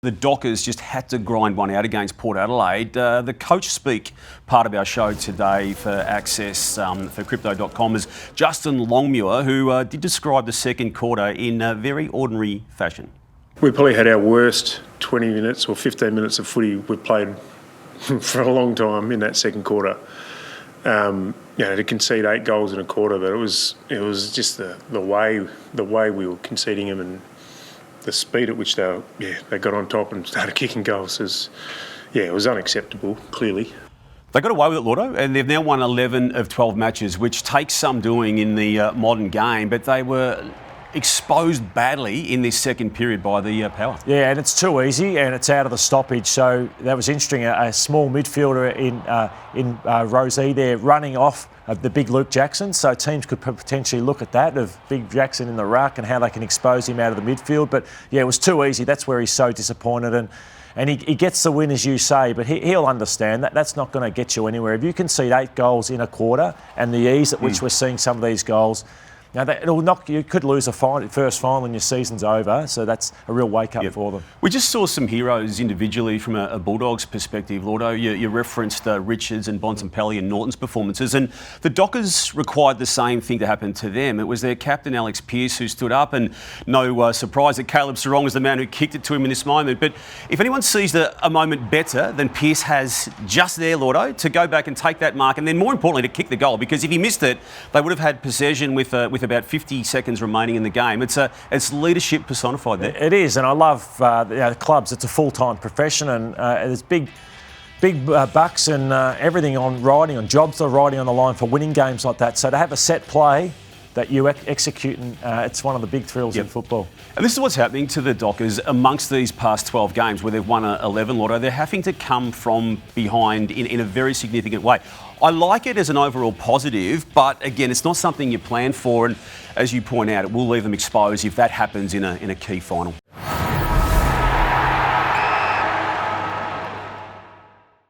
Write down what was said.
The Dockers just had to grind one out against Port Adelaide. The coach speak part of our show today for Access for Crypto.com is Justin Longmuir, who did describe the second quarter in a very ordinary fashion. We probably had our worst 20 minutes or 15 minutes of footy we've played for a long time in that second quarter. To concede 8 goals in a quarter, but it was just the way we were conceding them and the speed at which they got on top and started kicking goals it was unacceptable, clearly. They got away with it, Lordo, and they've now won 11 of 12 matches, which takes some doing in the modern game, but they were exposed badly in this second period by the Power. Yeah, and it's too easy, and it's out of the stoppage. So that was interesting. A small midfielder in Rosie there running off the big Luke Jackson. So teams could potentially look at that of big Jackson in the ruck and how they can expose him out of the midfield. But yeah, it was too easy. That's where he's so disappointed. And he gets the win, as you say, but he'll understand that that's not going to get you anywhere. If you concede 8 goals in a quarter and the ease at which we're seeing some of these goals, now, you could lose a first final and your season's over, so that's a real wake-up for them. We just saw some heroes individually from a Bulldogs perspective, Lordo. You referenced Richards and Bontempelli and Norton's performances, and the Dockers required the same thing to happen to them. It was their captain, Alex Pearce, who stood up, and no surprise that Caleb Serong was the man who kicked it to him in this moment. But if anyone sees a moment better than Pearce has just there, Lordo, to go back and take that mark, and then more importantly, to kick the goal, because if he missed it, they would have had possession with about 50 seconds remaining in the game. It's leadership personified there. It is, and I love the clubs. It's a full-time profession, and there's big bucks and everything on jobs are riding on the line for winning games like that. So to have a set play that you execute, and it's one of the big thrills in football. And this is what's happening to the Dockers amongst these past 12 games where they've won 11, Lotto. They're having to come from behind in a very significant way. I like it as an overall positive, but again, it's not something you plan for, and as you point out, it will leave them exposed if that happens in a key final.